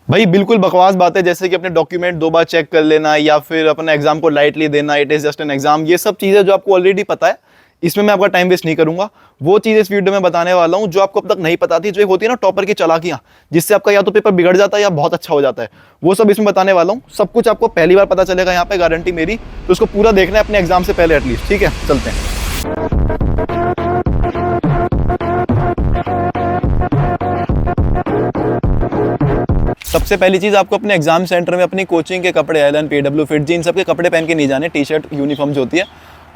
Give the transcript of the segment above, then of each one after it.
भाई बिल्कुल बकवास बात है, जैसे कि अपने डॉक्यूमेंट 2 बार चेक कर लेना या फिर अपना एग्जाम को लाइटली देना, it is just an exam, ये सब चीज़ें जो आपको ऑलरेडी पता है, इसमें मैं आपका टाइम वेस्ट नहीं करूंगा। वो चीज़ इस वीडियो में बताने वाला हूं जो आपको अब तक नहीं पता थी, जो एक होती है ना टॉपर की चालाकियां, जिससे आपका या तो पेपर बिगड़ जाता है या बहुत अच्छा हो जाता है, वो सब इसमें बताने वाला हूं। सब कुछ आपको पहली बार पता चलेगा यहाँ पे, गारंटी मेरी। तो उसको पूरा देखना है अपने एग्जाम से पहले एटलीस्ट, ठीक है? चलते हैं। सबसे पहली चीज़, आपको अपने एग्जाम सेंटर में अपनी कोचिंग के कपड़े, एलन, पीडब्ल्यू, फिट जी, इन सब के कपड़े पहन के नहीं जाने, टी शर्ट यूनिफॉर्म जो होती है।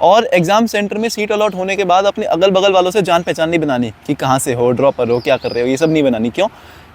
और एग्जाम सेंटर में सीट अलॉट होने के बाद अपने अगल बगल वालों से जान पहचान नहीं बनानी कि कहाँ से हो, ड्रॉपर हो, क्या कर रहे हो, ये सब नहीं बनानी। क्यों?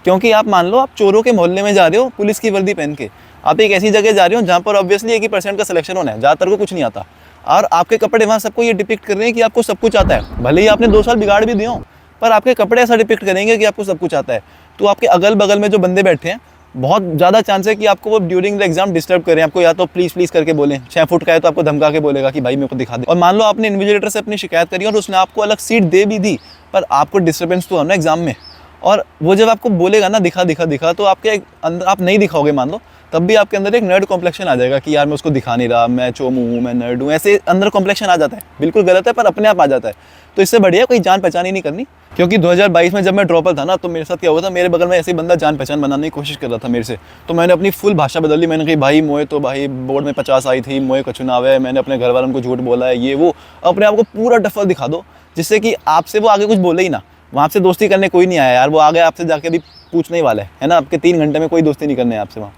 क्योंकि आप मान लो आप चोरों के मोहल्ले में जा रहे हो पुलिस की वर्दी पहन के, आप एक ऐसी जगह जा रहे हो जहाँ पर ऑब्वियसली 1% का सिलेक्शन होना है, ज़्यादातर को कुछ नहीं आता, और आपके कपड़े वहाँ सबको ये डिपिक्ट कर रहे हैं कि आपको सब कुछ आता है। भले ही आपने 2 साल बिगाड़ भी दिए हो, पर आपके कपड़े ऐसा डिपिक्ट करेंगे कि आपको सब कुछ आता है। तो आपके अगल बगल में जो बंदे बैठे हैं, बहुत ज़्यादा चांस है कि आपको वो ड्यूरिंग द एग्जाम डिस्टर्ब करें, आपको या तो प्लीज़ प्लीज़ करके बोलें। 6 फुट का है तो आपको धमका के बोलेगा कि भाई मेरे को दिखा दे। और मान लो आपने इन्विजिलेटर से अपनी शिकायत करी और उसने आपको अलग सीट दे भी दी, पर आपको डिस्टर्बेंस तो हो ना एग्जाम में, और वो जब आपको बोलेगा ना दिखा दिखा दिखा, तो आपके अंदर, आप नहीं दिखाओगे मान लो, तब भी आपके अंदर एक नर्ड कॉम्प्लेक्शन आ जाएगा कि यार मैं उसको दिखा नहीं रहा, मैं चोमू हूँ, मैं नर्ड हूँ, ऐसे अंदर कॉम्प्लेक्शन आ जाता है। बिल्कुल गलत है, पर अपने आप आ जाता है। तो इससे बढ़िया कोई जान पहचान ही नहीं करनी। क्योंकि 2022 में जब मैं ड्रॉपर था ना, तो मेरे साथ क्या हुआ था, मेरे बगल में ऐसे ही बंदा जान पहचान बनाने की कोशिश कर रहा था मेरे से। तो मैंने अपनी फुल भाषा बदल ली। मैंने कही भाई मोए तो भाई बोर्ड में 50 आई थी, मोए कछु ना आवे, मैंने अपने घर वालों को झूठ बोला है, ये वो। अपने आप को पूरा डफल दिखा दो, जिससे कि आपसे वो आगे कुछ बोले ही ना। वहाँ से दोस्ती करने कोई नहीं आया यार, वो आगे आपसे जाके अभी पूछने ही वाला है ना, आपके 3 घंटे में कोई दोस्ती नहीं करने है आपसे वहाँ।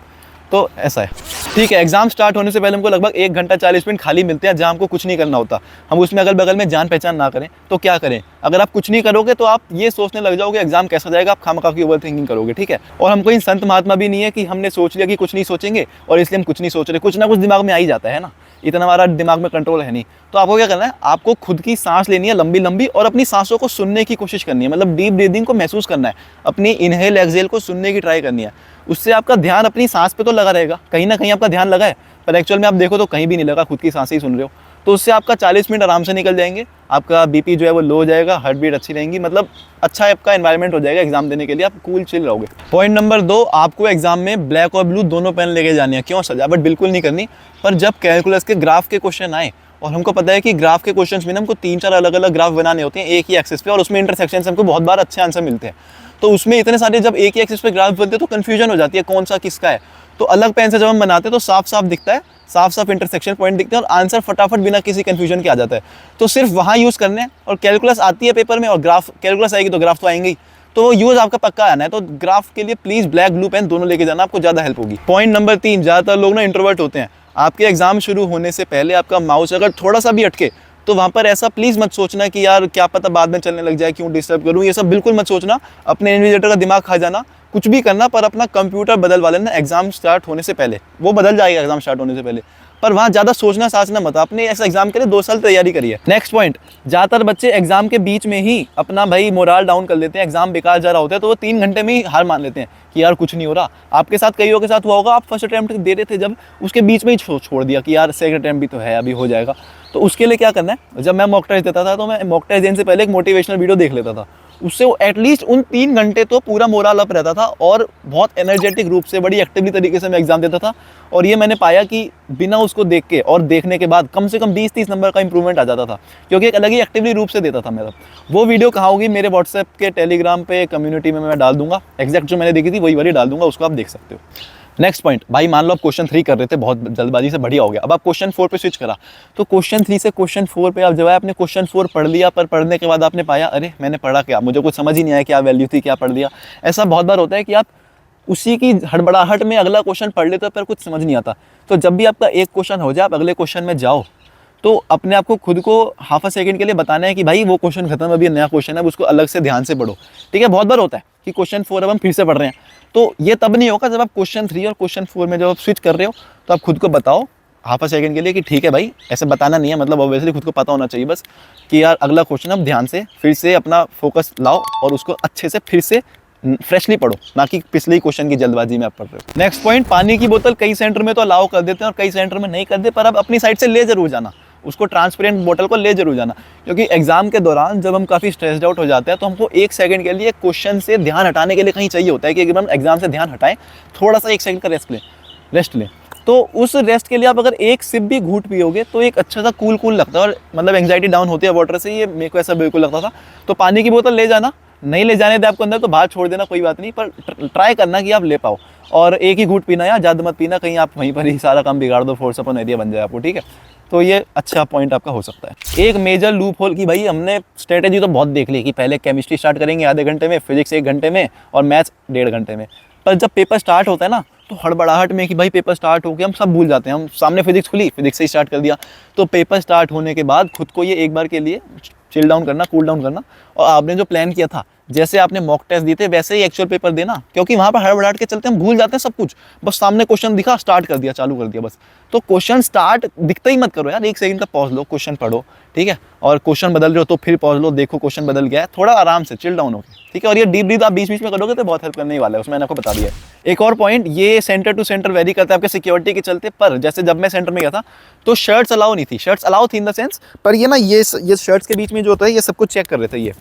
तो ऐसा है, ठीक है। एग्जाम स्टार्ट होने से पहले हमको लगभग 1 घंटा 40 मिनट खाली मिलते हैं, जहाँ हमको कुछ नहीं करना होता। हम उसमें अगल बगल में जान पहचान ना करें तो क्या करें? अगर आप कुछ नहीं करोगे तो आप ये सोचने लग जाओगे एग्जाम कैसा जाएगा, आप खामखा की ओवर थिंकिंग करोगे, ठीक है? और हम कोई संत महात्मा भी नहीं है कि हमने सोच लिया कि कुछ नहीं सोचेंगे और इसलिए हम कुछ नहीं सोच रहे। कुछ ना कुछ दिमाग में आ ही जाता है ना, इतना हमारा दिमाग में कंट्रोल है नहीं। तो आपको क्या करना है, आपको खुद की सांस लेनी है लंबी लंबी, और अपनी सांसों को सुनने की कोशिश करनी है, मतलब डीप ब्रीदिंग को महसूस करना है, अपनी इनहेल एक्सहेल को सुनने की ट्राई करनी है। उससे आपका ध्यान अपनी सांस पे तो लगा रहेगा, कहीं ना कहीं आपका ध्यान लगा है, पर एक्चुअल में आप देखो तो कहीं भी नहीं लगा, खुद की सांसें ही सुन रहे हो। तो उससे आपका 40 मिनट आराम से निकल जाएंगे, आपका बीपी जो है वो लो हो जाएगा, हार्ट बीट अच्छी रहेंगी, मतलब अच्छा आपका एनवायरनमेंट हो जाएगा एग्जाम देने के लिए, आप कूल चिल रहोगे। पॉइंट नंबर 2, आपको एग्जाम में ब्लैक और ब्लू दोनों पेन लेके जानी है। क्यों? सजावट बिल्कुल नहीं करनी, पर जब कैलकुलस के ग्राफ के क्वेश्चन आए, और हमको पता है कि ग्राफ के क्वेश्चंस में हमको 3-4 अलग अलग ग्राफ बनाने होते हैं एक ही एक्सिस पे, और उसमें इंटरसेक्शन से हमको बहुत बार अच्छे आंसर मिलते हैं। तो उसमें इतने सारे जब एक ही एक्सिस पे ग्राफ बनते हैं तो कन्फ्यूजन हो जाती है कौन सा किसका है। तो अलग पेन से जब हम बनाते हैं तो साफ साफ दिखता है, साफ साफ इंटरसेक्शन पॉइंट दिखते हैं, और आंसर फटाफट बिना किसी कन्फ्यूजन के आ जाता है। तो सिर्फ वहाँ यूज़ करने हैं, और कैलकुलस आती है पेपर में, और ग्राफ कैलकुलस आएगी तो ग्राफ तो आएंगे ही, तो यूज आपका पक्का आना है। तो ग्राफ के लिए प्लीज ब्लैक ब्लू पेन दोनों लेके जाना, आपको ज़्यादा हेल्प होगी। पॉइंट नंबर 3, ज़्यादातर लोग ना इंट्रोवर्ट होते हैं। आपके एग्जाम शुरू होने से पहले आपका माउस अगर थोड़ा सा भी अटके तो वहाँ पर ऐसा प्लीज़ मत सोचना कि यार क्या पता बाद में चलने लग जाए, क्यों डिस्टर्ब करूँ, ये सब बिल्कुल मत सोचना। अपने इन्विजिलेटर का दिमाग खा जाना, कुछ भी करना, पर अपना कंप्यूटर बदलवा लेना एग्जाम स्टार्ट होने से पहले। वो बदल जाएगा एग्जाम स्टार्ट होने से पहले, पर वहाँ ज़्यादा सोचना साचना मत। आपने ऐसा एग्जाम के लिए 2 साल तैयारी करी है। नेक्स्ट पॉइंट, ज़्यादातर बच्चे एग्जाम के बीच में ही अपना भाई मोराल डाउन कर लेते हैं, एग्जाम बेकार जा रहा होता है तो वो 3 घंटे में ही हार मान लेते हैं कि यार कुछ नहीं हो रहा। आपके साथ कईयों के साथ हुआ होगा, आप फर्स्ट अटैम्प्ट दे रहे थे, जब उसके बीच में ही छोड़ दिया कि यार सेकंड अटैम्प्ट भी तो है, अभी हो जाएगा। तो उसके लिए क्या करना है, जब मैं मॉक टेस्ट देता था तो मैं मॉक टेस्ट देने से पहले एक मोटिवेशनल वीडियो देख लेता था। उससे वो एटलीस्ट उन 3 घंटे तो पूरा मोरल अप रहता था, और बहुत एनर्जेटिक रूप से, बड़ी एक्टिवली तरीके से मैं एग्जाम देता था। और ये मैंने पाया कि बिना उसको देख के और देखने के बाद कम से कम 20-30 नंबर का इंप्रूवमेंट आ जाता था, क्योंकि एक अलग ही एक्टिवली रूप से देता था मेरा। वो वीडियो कहाँ होगी? मेरे व्हाट्सएप के टेलीग्राम पे कम्युनिटी में मैं डाल दूंगा, एग्जैक्ट जो मैंने देखी थी वही वाली डाल दूंगा, उसको आप देख सकते हो। नेक्स्ट पॉइंट, भाई मान लो आप क्वेश्चन 3 कर रहे थे बहुत जल्दबाजी से, बढ़िया हो गया, अब आप क्वेश्चन 4 पे स्विच करा, तो क्वेश्चन 3 से क्वेश्चन 4 पे आप जब आपने क्वेश्चन 4 पढ़ लिया, पर पढ़ने के बाद आपने पाया अरे मैंने पढ़ा क्या, मुझे कुछ समझ ही नहीं आया, क्या वैल्यू थी, क्या पढ़ लिया। ऐसा बहुत बार होता है कि आप उसी की हड़बड़ाहट में अगला क्वेश्चन पढ़ लेते हो पर कुछ समझ नहीं आता। तो जब भी आपका एक क्वेश्चन हो जाए, आप अगले क्वेश्चन में जाओ, तो अपने आप को खुद को हाफ अ सेकंड के लिए बताना है कि भाई वो क्वेश्चन खत्म, अभी नया क्वेश्चन है, उसको अलग से ध्यान से पढ़ो, ठीक है? बहुत बार होता है कि क्वेश्चन 4 अब हम फिर से पढ़ रहे हैं, तो ये तब नहीं होगा जब आप क्वेश्चन 3 और क्वेश्चन 4 में जब आप स्विच कर रहे हो, तो आप खुद को बताओ हाफ अ सेकंड के लिए कि ठीक है भाई, ऐसे बताना नहीं है, मतलब ऑब्वियसली खुद को पता होना चाहिए बस कि यार अगला क्वेश्चन अब ध्यान से फिर से अपना फोकस लाओ और उसको अच्छे से फिर से फ्रेशली पढ़ो, ना कि पिछले ही क्वेश्चन की जल्दबाजी में आप पढ़ रहे हो। नेक्स्ट पॉइंट, पानी की बोतल कई सेंटर में तो अलाउ कर देते हैं और कई सेंटर में नहीं कर दे, पर अब अपनी साइड से ले जरूर जाना। उसको ट्रांसपेरेंट बोतल को ले जरूर जाना, क्योंकि एग्जाम के दौरान जब हम काफ़ी स्ट्रेस्ड आउट हो जाते हैं तो हमको 1 सेकंड के लिए क्वेश्चन से ध्यान हटाने के लिए कहीं चाहिए होता है कि अगर हम एग्जाम से ध्यान हटाएं, थोड़ा सा 1 सेकंड का रेस्ट लें। तो उस रेस्ट के लिए आप अगर एक सिप भी घूंट पियोगे तो एक अच्छा सा कूल लगता है, और मतलब एंग्जाइटी डाउन होती है वाटर से, ये मेरे को ऐसा बिल्कुल लगता था। तो पानी की बोतल ले जाना, नहीं ले जाने दे आपको अंदर तो बाहर छोड़ देना, कोई बात नहीं, पर ट्राई करना कि आप ले पाओ। और एक ही घूंट पीना, या ज़्यादा मत पीना, कहीं आप वहीं पर ही सारा काम बिगाड़ दो, फोर्स अपन एरिया बन जाए आपको, ठीक है। तो ये अच्छा पॉइंट आपका हो सकता है। एक मेजर लूप होल की भाई हमने स्ट्रेटेजी तो बहुत देख ली कि पहले केमिस्ट्री स्टार्ट करेंगे आधे घंटे में, फिजिक्स 1 घंटे में, और मैथ्स 1.5 घंटे में। पर जब पेपर स्टार्ट होता है ना, तो हड़बड़ाहट में कि भाई पेपर स्टार्ट हो गया, हम सब भूल जाते हैं। हम सामने फिजिक्स खुली, फिजिक्स से ही स्टार्ट कर दिया। तो पेपर स्टार्ट होने के बाद खुद को ये एक बार के लिए चिल डाउन करना, कूल डाउन करना, और आपने जो प्लान किया था, जैसे आपने मॉक टेस्ट दिए थे वैसे ही एक्चुअल पेपर देना, क्योंकि वहाँ पर हड़बड़ाहट के चलते हम भूल जाते हैं सब कुछ। बस सामने क्वेश्चन दिखा, स्टार्ट कर दिया, चालू कर दिया बस। तो क्वेश्चन स्टार्ट दिखता ही मत करो यार, 1 सेकंड का पॉज लो, क्वेश्चन पढ़ो, ठीक है। और क्वेश्चन बदल रहे हो तो फिर पॉज लो, देखो क्वेश्चन बदल गया है, थोड़ा आराम से चिल डाउन हो, ठीक है। और ये डीप ब्रीथ आप बीच बीच में करोगे तो बहुत हेल्प करने वाला है, उसमें मैंने आपको बता दिया है। एक और पॉइंट, ये सेंटर टू सेंटर वेरी करता है आपके सिक्योरिटी के चलते, पर जैसे जब मैं सेंटर में गया था तो शर्ट्स अलाउ नहीं थी। शर्ट्स अलाउ थी इन द सेंस, पर ये ना ये शर्ट्स के बीच में जो होता है ये सब कुछ चेक कर रहे थे ये।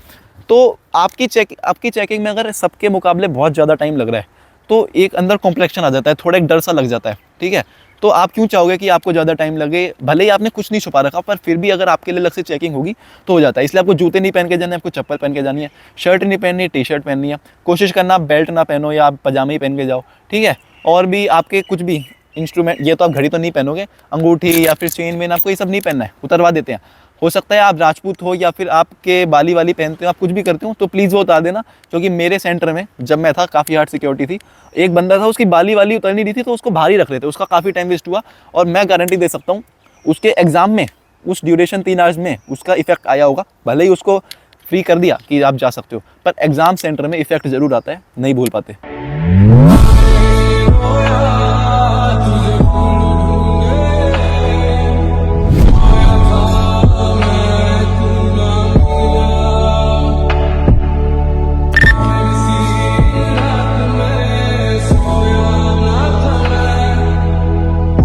तो आपकी चेकिंग में अगर सबके मुकाबले बहुत ज़्यादा टाइम लग रहा है तो एक अंदर कॉम्प्लेक्शन आ जाता है, थोड़ा एक डर सा लग जाता है, ठीक है। तो आप क्यों चाहोगे कि आपको ज़्यादा टाइम लगे, भले ही आपने कुछ नहीं छुपा रखा, पर फिर भी अगर आपके लिए अलग से चेकिंग होगी तो हो जाता है। इसलिए आपको जूते नहीं पहन के जाने, आपको चप्पल पहन के जानी है, शर्ट नहीं पहननी है, टी-शर्ट पहननी है। कोशिश करना आप बेल्ट ना पहनो या आप पजामे ही पहन के जाओ, ठीक है। और भी आपके कुछ भी इंस्ट्रूमेंट, ये तो आप घड़ी तो नहीं पहनोगे, अंगूठी या फिर चेन वेन, आपको ये सब नहीं पहनना है, उतरवा देते हैं। हो सकता है आप राजपूत हो या फिर आपके बाली वाली पहनते हो, आप कुछ भी करते हो, तो प्लीज़ वो उतार देना, क्योंकि मेरे सेंटर में जब मैं था काफ़ी हार्ड सिक्योरिटी थी। एक बंदा था उसकी बाली वाली उतर नहीं रही थी, तो उसको भारी रख रहे थे, उसका काफ़ी टाइम वेस्ट हुआ। और मैं गारंटी दे सकता हूँ उसके एग्जाम में उस ड्यूरेशन 3 आवर्स में उसका इफेक्ट आया होगा। भले ही उसको फ्री कर दिया कि आप जा सकते हो, पर एग्जाम सेंटर में इफेक्ट जरूर आता है, नहीं भूल पाते।